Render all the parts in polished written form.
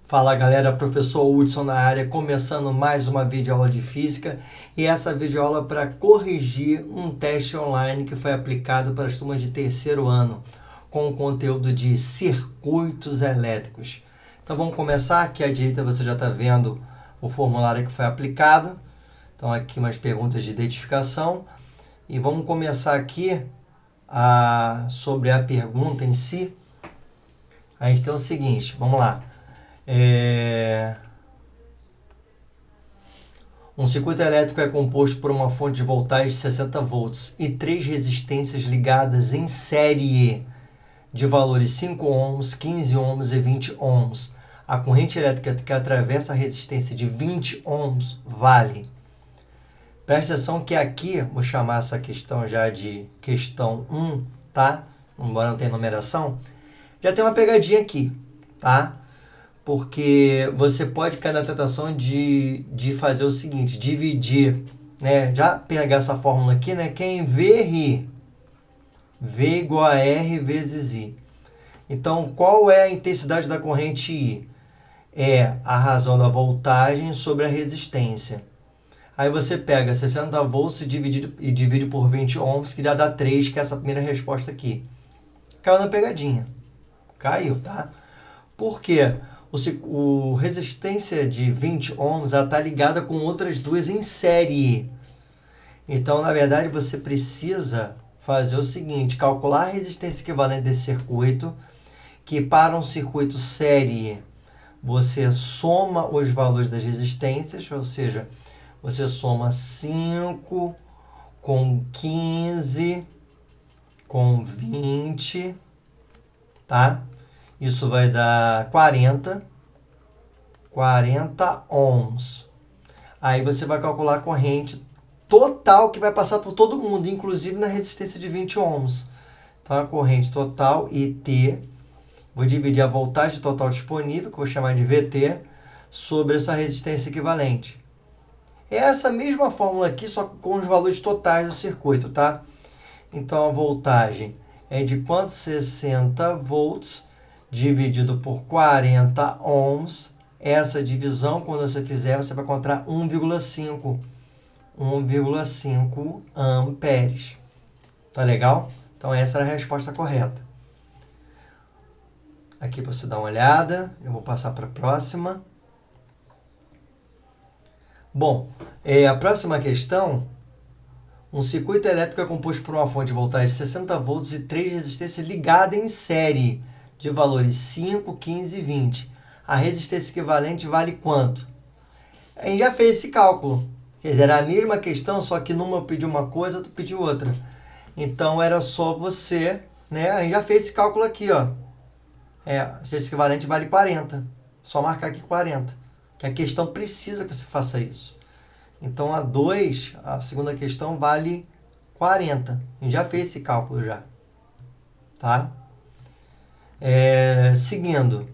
Fala galera, professor Hudson na área, começando mais uma videoaula de física e essa videoaula para corrigir um teste online que foi aplicado para as turmas de terceiro ano com o conteúdo de circuitos elétricos. Então vamos começar, aqui à direita você já está vendo o formulário que foi aplicado, então aqui umas perguntas de identificação e vamos começar aqui sobre a pergunta em si. A gente tem o seguinte, vamos lá. Um circuito elétrico é composto por uma fonte de voltagem de 60 volts e 3 resistências ligadas em série de valores 5 ohms, 15 ohms e 20 ohms. A corrente elétrica que atravessa a resistência de 20 ohms vale. Presta atenção que aqui, vou chamar essa questão já de questão 1, tá? Embora não tenha numeração, já tem uma pegadinha aqui, tá? Porque você pode cair na tentação de fazer o seguinte, dividir, né? Já pegar essa fórmula aqui, né? Quem vê, ri. V igual a R vezes I. Então, qual é a intensidade da corrente I? É a razão da voltagem sobre a resistência. Aí você pega 60 volts e divide por 20 ohms, que já dá 3, que é essa primeira resposta aqui. Caiu na pegadinha. Caiu, tá? Por quê? O resistência de 20 ohms está ligada com outras duas em série. Então, na verdade, você precisa fazer o seguinte, calcular a resistência equivalente desse circuito, que para um circuito série, você soma os valores das resistências, ou seja, você soma 5 com 15 com 20, tá? Isso vai dar 40 ohms. Aí você vai calcular a corrente total que vai passar por todo mundo, inclusive na resistência de 20 ohms. Então, a corrente total, IT, vou dividir a voltagem total disponível, que eu vou chamar de VT, sobre essa resistência equivalente. É essa mesma fórmula aqui, só com os valores totais do circuito, tá? Então, a voltagem é de quanto? 60 volts dividido por 40 ohms. Essa divisão, quando você fizer, você vai encontrar 1,5 amperes. Tá legal? Então, essa era a resposta correta. Aqui para você dar uma olhada, eu vou passar para a próxima. Bom, a próxima questão, um circuito elétrico é composto por uma fonte de voltagem de 60 volts e 3 resistências ligadas em série, de valores 5, 15 e 20. A resistência equivalente vale quanto? A gente já fez esse cálculo. Quer dizer, era a mesma questão, só que numa eu pedi uma coisa, outra pediu outra. Então, era só você, né? A gente já fez esse cálculo aqui, ó. A resistência equivalente vale 40. Só marcar aqui 40. Que a questão precisa que você faça isso. Então, a 2, a segunda questão, vale 40. A gente já fez esse cálculo já. Tá? Seguindo.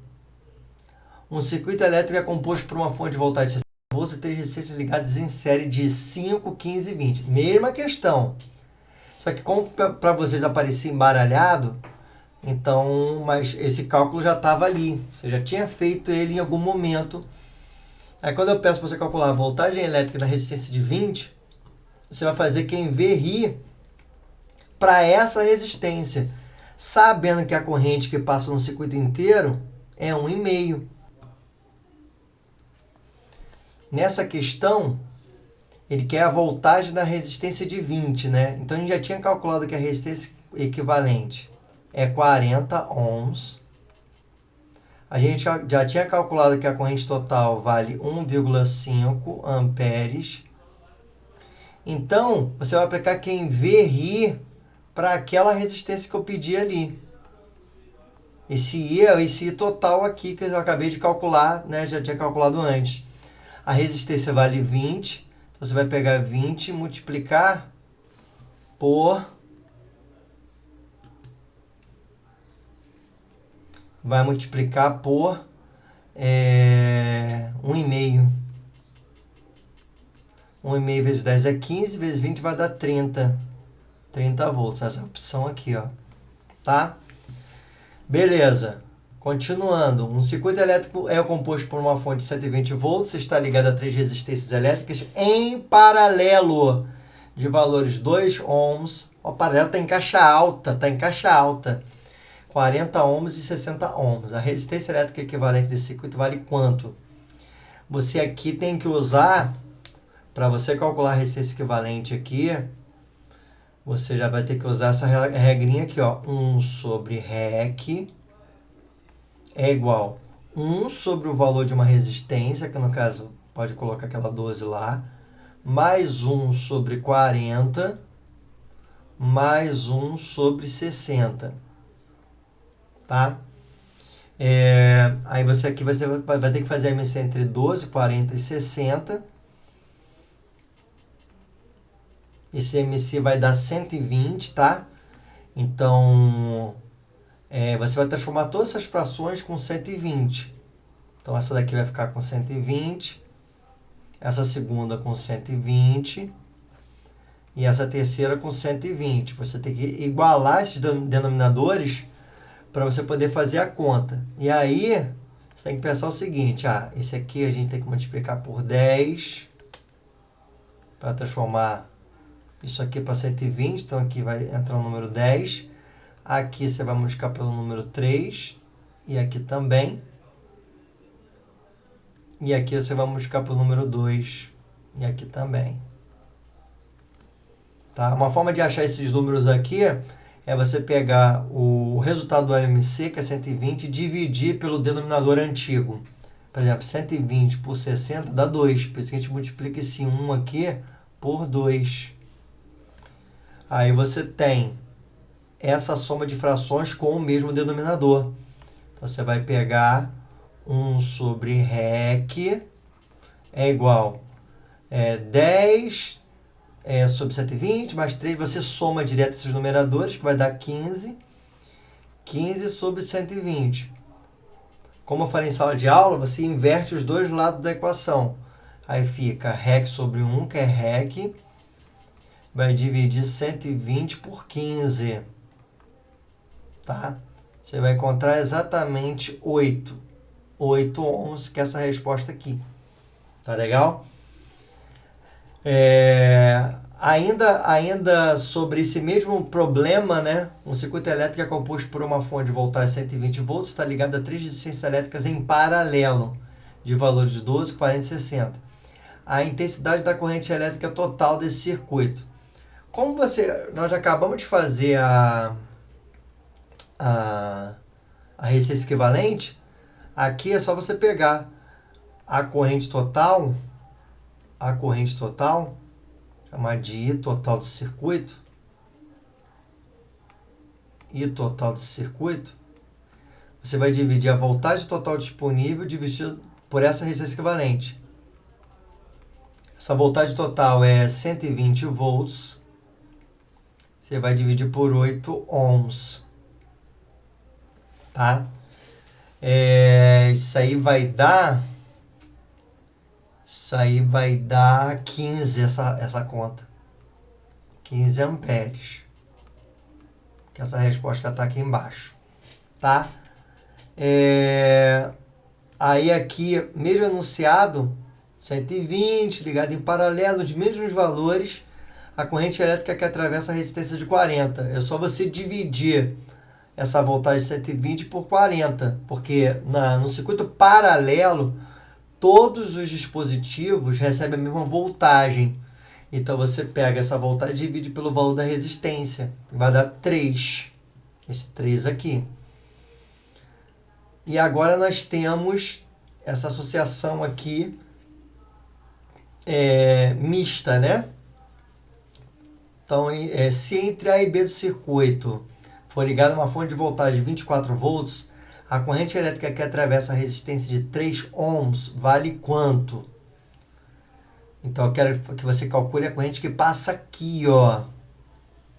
Um circuito elétrico é composto por uma fonte de voltagem de 60 volts e 3 resistências ligadas em série de 5, 15 e 20. Mesma questão. Só que como para vocês aparecer embaralhado, então, mas esse cálculo já estava ali. Você já tinha feito ele em algum momento. Aí quando eu peço para você calcular a voltagem elétrica na resistência de 20, você vai fazer quem vê rir para essa resistência, sabendo que a corrente que passa no circuito inteiro é 1,5. Nessa questão, ele quer a voltagem da resistência de 20, né? Então, a gente já tinha calculado que a resistência equivalente é 40 ohms. A gente já tinha calculado que a corrente total vale 1,5 amperes. Então, você vai aplicar quem vê rir para aquela resistência que eu pedi ali. Esse I total aqui que eu acabei de calcular, né? Já tinha calculado antes. A resistência vale 20. Então, você vai pegar 20 e multiplicar por... Vai multiplicar por 1,5. 1,5 vezes 10 é 15, vezes 20 vai dar 30. 30 volts, essa opção aqui, ó. Tá? Beleza. Continuando, um circuito elétrico é composto por uma fonte de 120 volts, está ligado a 3 resistências elétricas em paralelo de valores 2 ohms. O paralelo está em caixa alta, 40 ohms e 60 ohms. A resistência elétrica equivalente desse circuito vale quanto? Você aqui tem que usar, para você calcular a resistência equivalente aqui, você já vai ter que usar essa regrinha aqui, ó. 1 sobre REC é igual 1 sobre o valor de uma resistência, que no caso pode colocar aquela 12 lá, mais 1 sobre 40, mais 1 sobre 60. Tá? Aí você aqui vai ter que fazer a MC entre 12, 40 e 60. Esse MC vai dar 120, tá? Então, você vai transformar todas essas frações com 120. Então, essa daqui vai ficar com 120. Essa segunda com 120. E essa terceira com 120. Você tem que igualar esses denominadores para você poder fazer a conta. E aí, você tem que pensar o seguinte. Esse aqui a gente tem que multiplicar por 10 para transformar isso aqui para 120, então aqui vai entrar o número 10. Aqui você vai multiplicar pelo número 3. E aqui também. E aqui você vai multiplicar pelo número 2. E aqui também. Tá? Uma forma de achar esses números aqui é você pegar o resultado do AMC, que é 120, e dividir pelo denominador antigo. Por exemplo, 120 por 60 dá 2. Por isso que a gente multiplica esse 1 aqui por 2. Aí você tem essa soma de frações com o mesmo denominador. Então, você vai pegar 1 sobre REC é igual 10 sobre 120 mais 3. Você soma direto esses numeradores, que vai dar 15. 15 sobre 120. Como eu falei em sala de aula, você inverte os dois lados da equação. Aí fica REC sobre 1, que é REC, vai dividir 120 por 15. Tá? Você vai encontrar exatamente 8 ohms, que é essa resposta aqui. Tá legal? Ainda sobre esse mesmo problema, né? Um circuito elétrico é composto por uma fonte de voltagem 120 volts, está ligado a 3 resistências elétricas em paralelo, de valores 12, 40 e 60. A intensidade da corrente elétrica total desse circuito. Como nós já acabamos de fazer a resistência equivalente, aqui é só você pegar a corrente total, chamar de I total do circuito, você vai dividir a voltagem total disponível dividido por essa resistência equivalente. Essa voltagem total é 120 volts, você vai dividir por 8 ohms. Tá? Isso aí vai dar 15, essa conta. 15 amperes. Que essa resposta está aqui embaixo. Tá? Aí aqui, mesmo enunciado, 120, ligado em paralelo, os mesmos valores, a corrente elétrica que atravessa a resistência de 40. É só você dividir essa voltagem 120 por 40, porque no circuito paralelo, todos os dispositivos recebem a mesma voltagem. Então, você pega essa voltagem e divide pelo valor da resistência. Vai dar 3. Esse 3 aqui. E agora nós temos essa associação aqui mista, né? Então, se entre A e B do circuito for ligada a uma fonte de voltagem de 24 volts, a corrente elétrica que atravessa a resistência de 3 ohms vale quanto? Então, eu quero que você calcule a corrente que passa aqui, ó.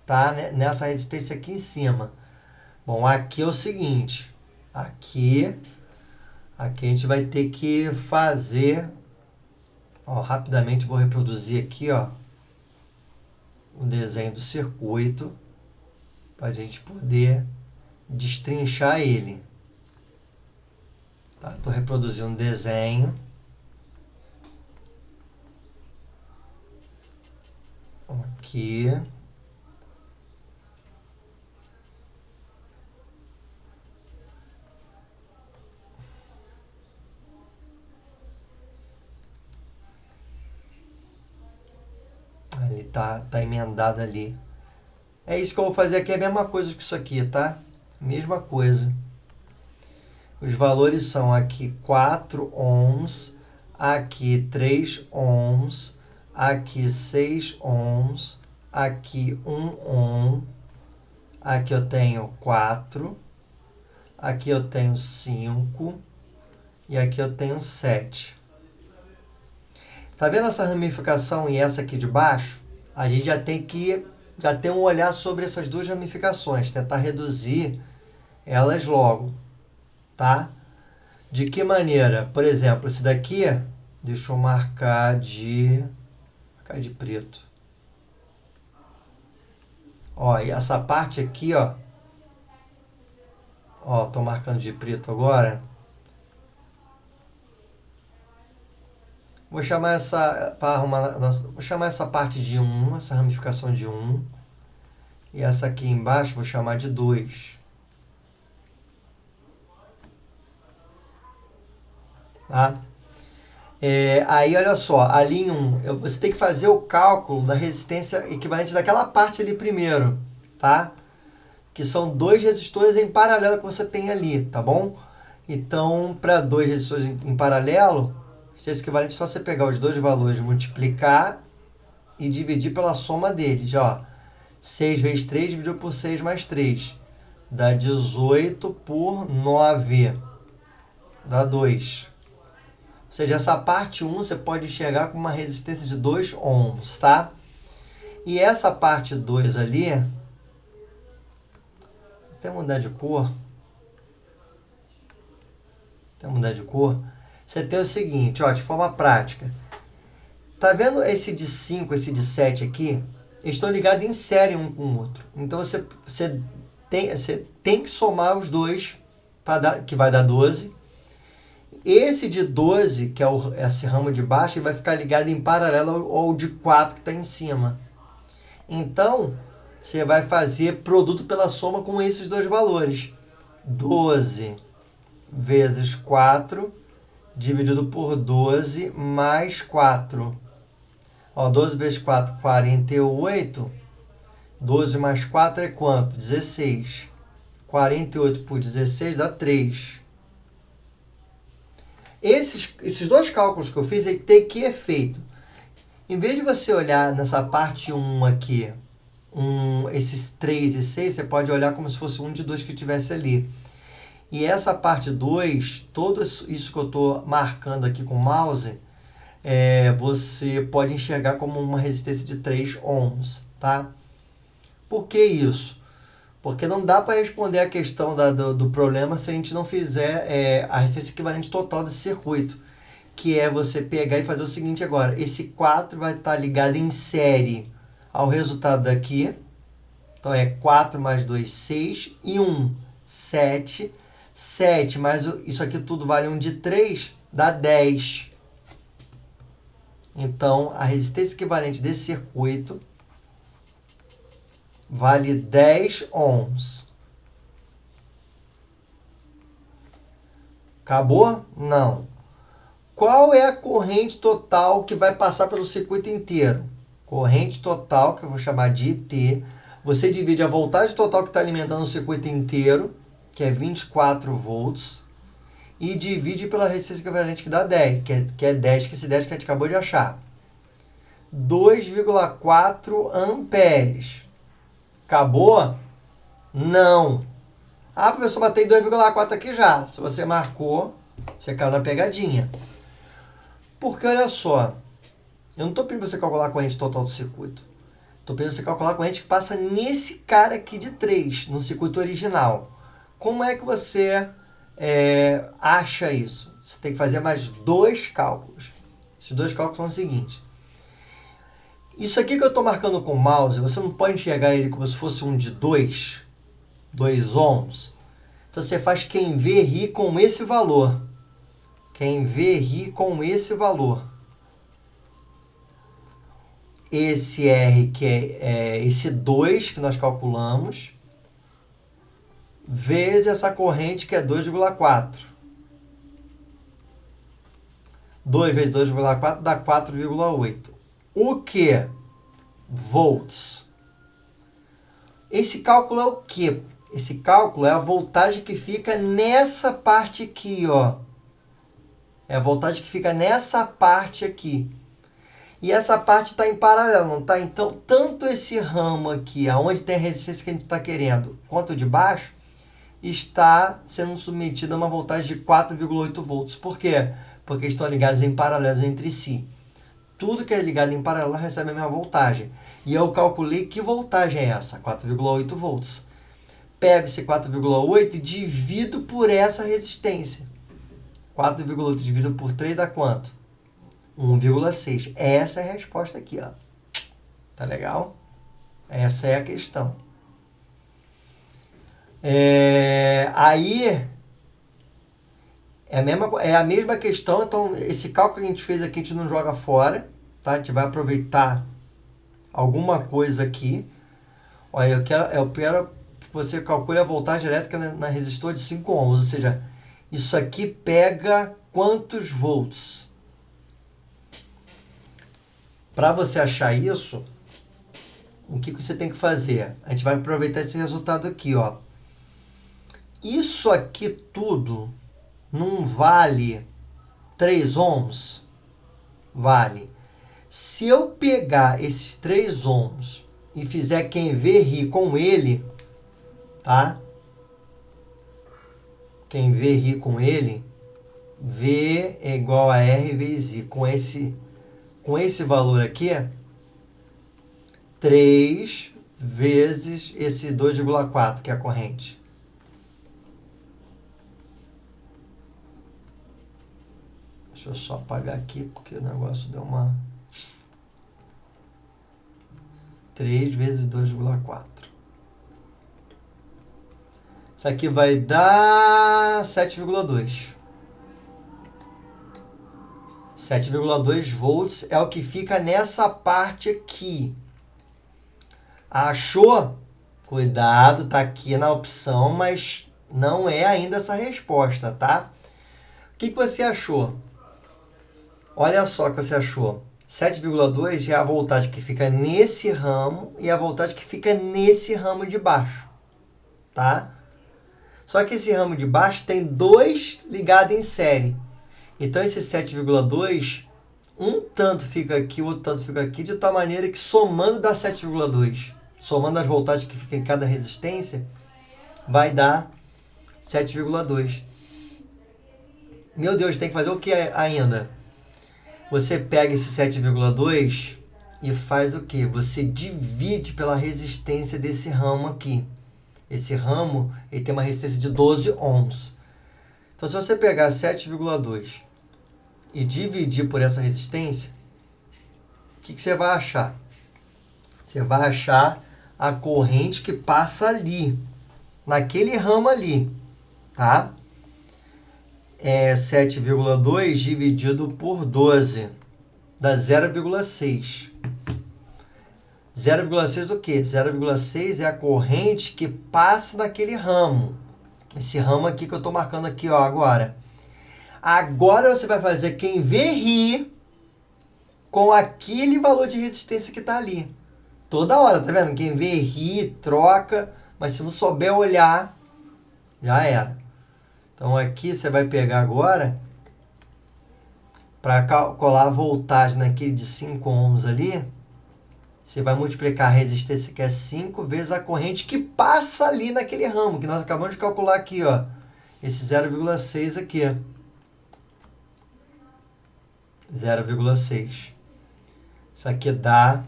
Tá? Nessa resistência aqui em cima. Bom, aqui é o seguinte. Aqui a gente vai ter que fazer... Ó, rapidamente vou reproduzir aqui, ó, o desenho do circuito, para a gente poder destrinchar ele. Tá? Estou reproduzindo um desenho. Aqui. Ele tá emendado ali. É isso que eu vou fazer aqui, é a mesma coisa que isso aqui, tá? Mesma coisa. Os valores são aqui 4 ohms, aqui 3 ohms, aqui 6 ohms, aqui 1 ohm, aqui eu tenho 4, aqui eu tenho 5 e aqui eu tenho 7. Tá vendo essa ramificação e essa aqui de baixo? A gente já tem um olhar sobre essas duas ramificações, tentar reduzir elas logo, tá? De que maneira? Por exemplo, esse daqui, deixa eu marcar de preto. Ó, e essa parte aqui, ó, tô marcando de preto agora. Vou chamar essa parte de 1, essa ramificação de 1. E essa aqui embaixo vou chamar de 2. Tá? Aí, olha só, ali em 1, você tem que fazer o cálculo da resistência equivalente daquela parte ali primeiro, tá? Que são 2 resistores em paralelo que você tem ali, tá bom? Então, para 2 resistores em paralelo, isso é equivalente só você pegar os dois valores, multiplicar e dividir pela soma deles, ó. 6 vezes 3 dividido por 6 mais 3. Dá 18 por 9. Dá 2. Ou seja, essa parte 1 você pode enxergar com uma resistência de 2 ohms, tá? E essa parte 2 ali, até mudar de cor, você tem o seguinte, ó, de forma prática. Tá vendo esse de 5, esse de 7 aqui? Eles estão ligados em série um com o outro. Então você tem que somar os dois, que vai dar 12. Esse de 12, que é esse ramo de baixo, ele vai ficar ligado em paralelo ao de 4 que está em cima. Então, você vai fazer produto pela soma com esses dois valores. 12 vezes 4 dividido por 12 mais 4. Ó, 12 vezes 4, 48. 12 mais 4 é quanto? 16. 48 por 16 dá 3. Esses dois cálculos que eu fiz, aí tem que é feito. Em vez de você olhar nessa parte 1 aqui, esses 3 e 6, você pode olhar como se fosse um de 2 que tivesse ali. E essa parte 2, tudo isso que eu estou marcando aqui com o mouse, você pode enxergar como uma resistência de 3 ohms, tá? Por que isso? Porque não dá para responder a questão do problema se a gente não fizer a resistência equivalente total desse circuito, que é você pegar e fazer o seguinte agora. Esse 4 vai estar ligado em série ao resultado daqui. Então, é 4 mais 2, 6 e 1, 7. 7 mais isso aqui tudo vale 1 de 3, dá 10. Então, a resistência equivalente desse circuito vale 10 ohms. Acabou? Não. Qual é a corrente total que vai passar pelo circuito inteiro? Corrente total, que eu vou chamar de IT. Você divide a voltagem total que está alimentando o circuito inteiro, que é 24 volts, e divide pela resistência equivalente que dá 10, que é 10, que esse 10 que a gente acabou de achar. 2,4 amperes. Acabou? Não. Ah, professor, matei 2,4 aqui já. Se você marcou, você caiu na pegadinha. Porque, olha só, eu não estou pedindo você calcular a corrente total do circuito. Estou pedindo você calcular a corrente que passa nesse cara aqui de 3, no circuito original. Como é que você acha isso? Você tem que fazer mais 2 cálculos. Esses 2 cálculos são os seguintes. Isso aqui que eu estou marcando com o mouse, você não pode enxergar ele como se fosse um de 2 ohms. Então você faz quem vê rir com esse valor. Quem vê ri com esse valor. Esse R, que é esse 2 que nós calculamos, vezes essa corrente que é 2,4. 2 vezes 2,4 dá 4,8. O que? Volts. Esse cálculo é o quê? Esse cálculo é a voltagem que fica nessa parte aqui, ó. É a voltagem que fica nessa parte aqui. E essa parte está em paralelo, não está? Então, tanto esse ramo aqui, aonde tem a resistência que a gente está querendo, quanto o de baixo, está sendo submetido a uma voltagem de 4,8 volts. Por quê? Porque estão ligados em paralelo entre si. Tudo que é ligado em paralelo recebe a mesma voltagem. E eu calculei que voltagem é essa, 4,8 volts. Pego esse 4,8 e divido por essa resistência. 4,8 dividido por 3 dá quanto? 1,6. Essa é a resposta aqui, ó. Tá legal? Essa é a questão. Aí é a mesma questão. Então, esse cálculo que a gente fez aqui, a gente não joga fora, tá? A gente vai aproveitar alguma coisa aqui. Olha, eu quero que você calcule a voltagem elétrica na resistor de 5 ohms. Ou seja, isso aqui pega quantos volts? Para você achar isso, o que você tem que fazer? A gente vai aproveitar esse resultado aqui, ó. Isso aqui tudo não vale 3 ohms? Vale. Se eu pegar esses 3 ohms e fizer quem vê rir com ele, tá? Quem vê rir com ele, V é igual a R vezes I. Com esse valor aqui, 3 vezes esse 2,4, que é a corrente. Deixa eu só apagar aqui, porque o negócio deu uma... 3 vezes 2,4. Isso aqui vai dar 7,2. 7,2 volts é o que fica nessa parte aqui. Achou? Cuidado, tá aqui na opção, mas não é ainda essa resposta, tá? O que você achou? Olha só o que você achou. 7,2 é a voltagem que fica nesse ramo e a voltagem que fica nesse ramo de baixo, tá? Só que esse ramo de baixo tem 2 ligados em série. Então, esse 7,2, um tanto fica aqui, o outro tanto fica aqui, de tal maneira que somando dá 7,2. Somando as voltagens que ficam em cada resistência, vai dar 7,2. Meu Deus, tem que fazer o que ainda? Você pega esse 7,2 e faz o que? Você divide pela resistência desse ramo aqui. Esse ramo ele tem uma resistência de 12 ohms. Então, se você pegar 7,2 e dividir por essa resistência, o que você vai achar? Você vai achar a corrente que passa ali, naquele ramo ali, tá? É 7,2 dividido por 12, dá 0,6. 0,6 o quê? 0,6 é a corrente que passa naquele ramo. Esse ramo aqui que eu estou marcando aqui, ó, agora. Agora você vai fazer quem vê rir com aquele valor de resistência que está ali. Toda hora, tá vendo? Quem vê rir, troca, mas se não souber olhar, já era. Então aqui você vai pegar agora, para calcular a voltagem naquele de 5 ohms ali, você vai multiplicar a resistência que é 5 vezes a corrente que passa ali naquele ramo, que nós acabamos de calcular aqui, ó. Esse 0,6 aqui, ó. 0,6. Isso aqui dá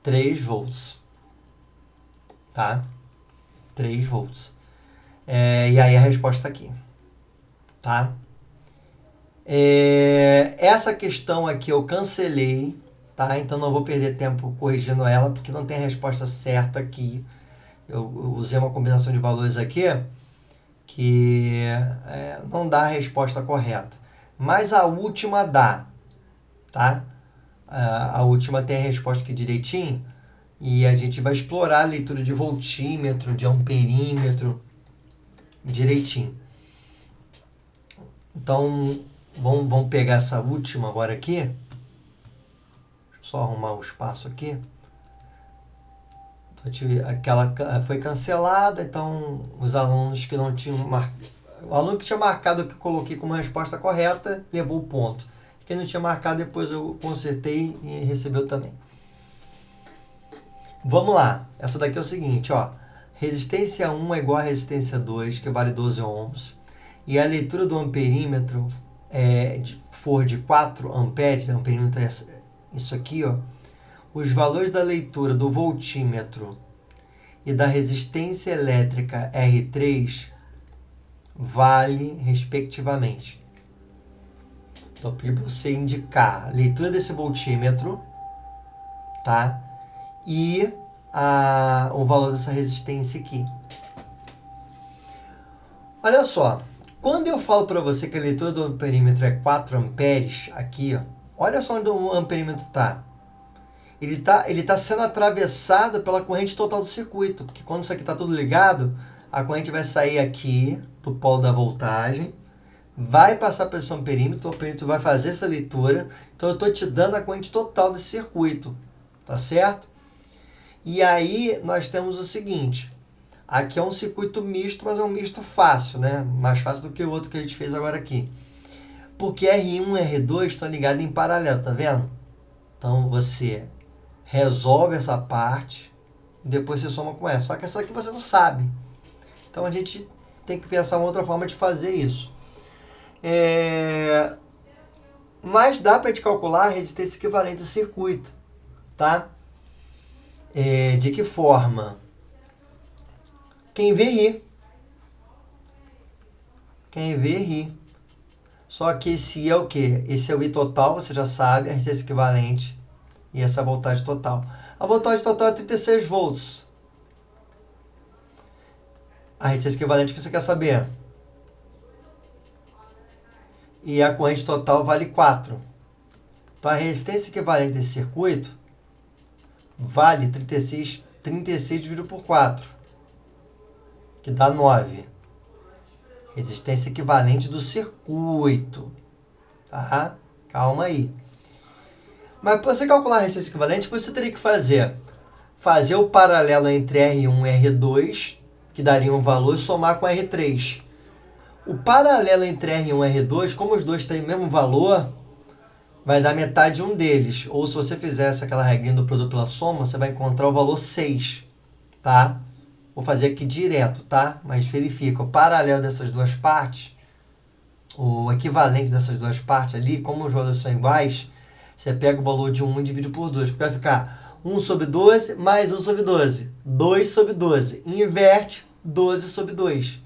3 volts. Tá? 3 volts. E aí a resposta aqui. Tá? Essa questão aqui eu cancelei, tá? Então não vou perder tempo corrigindo ela, porque não tem a resposta certa aqui. Eu usei uma combinação de valores aqui que não dá a resposta correta. Mas a última dá, tá? A última tem a resposta aqui direitinho. E a gente vai explorar a leitura de voltímetro, de amperímetro, direitinho. Então, vamos pegar essa última agora aqui. Deixa eu só arrumar o espaço aqui. Aquela foi cancelada, então os alunos que não tinham marcado... O aluno que tinha marcado o que eu coloquei como resposta correta, levou o ponto. Quem não tinha marcado, depois eu consertei e recebeu também. Vamos lá. Essa daqui é o seguinte, ó. Resistência 1 é igual a resistência 2, que vale 12 ohms. E a leitura do amperímetro for de 4 amperes, o amperímetro é isso aqui, ó. Os valores da leitura do voltímetro e da resistência elétrica R3 vale respectivamente. Então, para você indicar a leitura desse voltímetro, tá? E o valor dessa resistência aqui. Olha só, quando eu falo para você que a leitura do amperímetro é 4 amperes, aqui, ó, olha só onde o amperímetro está. Ele tá sendo atravessado pela corrente total do circuito, porque quando isso aqui está tudo ligado, a corrente vai sair aqui do polo da voltagem, vai passar pelo seu amperímetro, o amperímetro vai fazer essa leitura, então eu estou te dando a corrente total desse circuito, tá certo? E aí nós temos o seguinte, aqui é um circuito misto, mas é um misto fácil, né? Mais fácil do que o outro que a gente fez agora aqui. Porque R1 e R2 estão ligados em paralelo, tá vendo? Então você resolve essa parte e depois você soma com essa. Só que essa aqui você não sabe. Então a gente tem que pensar uma outra forma de fazer isso. Mas dá para a gente calcular a resistência equivalente do circuito, tá? De que forma? Quem vê ri. Quem vê ri. Só que esse é o quê? Esse é o I total, você já sabe, a resistência equivalente. E essa é a voltagem total. A voltagem total é 36 volts. A resistência equivalente que você quer saber. E a corrente total vale 4. Então a resistência equivalente desse circuito vale 36 dividido por 4. Que dá 9. Resistência equivalente do circuito. Tá? Calma aí. Mas para você calcular a resistência equivalente, você teria que fazer o paralelo entre R1 e R2, que daria um valor, e somar com R3. O paralelo entre R1 e R2, como os dois têm o mesmo valor, vai dar metade de um deles. Ou se você fizesse aquela regrinha do produto pela soma, você vai encontrar o valor 6. Tá? Vou fazer aqui direto, tá? Mas verifica. O paralelo dessas duas partes, o equivalente dessas duas partes ali, como os valores são iguais, você pega o valor de 1 e divide por 2. Porque vai ficar 1 sobre 12 mais 1 sobre 12. 2 sobre 12. Inverte 12 sobre 2.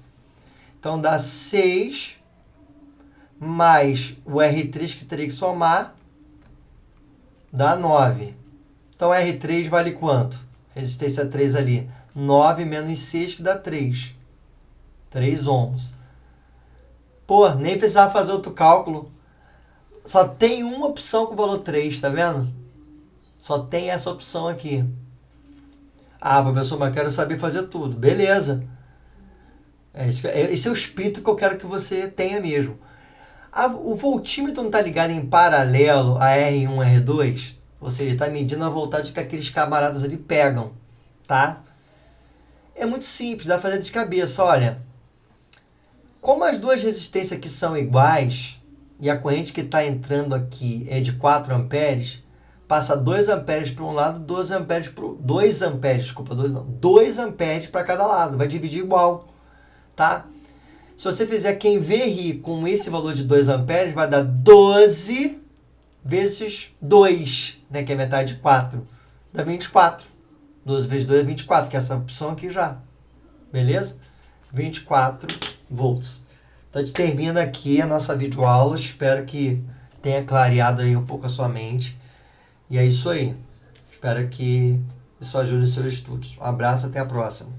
Então dá 6 mais o R3 que teria que somar, dá 9. Então R3 vale quanto? Resistência 3 ali. 9 menos 6 que dá 3. 3 ohms. Pô, nem precisava fazer outro cálculo. Só tem uma opção com o valor 3, tá vendo? Só tem essa opção aqui. Ah, professor, mas eu quero saber fazer tudo. Beleza. Esse é o espírito que eu quero que você tenha mesmo. O voltímetro não está ligado em paralelo a R1 e R2? Ou seja, ele está medindo a voltagem que aqueles camaradas ali pegam. Tá? É muito simples, dá para fazer de cabeça. Olha, como as duas resistências aqui são iguais e a corrente que está entrando aqui é de 4 amperes, passa 2 amperes para um lado, 2 amperes para 2 amperes para cada lado, vai dividir igual, tá? Se você fizer quem vê rir com esse valor de 2 amperes, vai dar 12 vezes 2, né, que é metade de 4, dá 24. 12 vezes 2 é 24, que é essa opção aqui já. Beleza? 24 volts. Então a gente termina aqui a nossa videoaula. Espero que tenha clareado aí um pouco a sua mente. E é isso aí. Espero que isso ajude os seus estudos. Um abraço, até a próxima.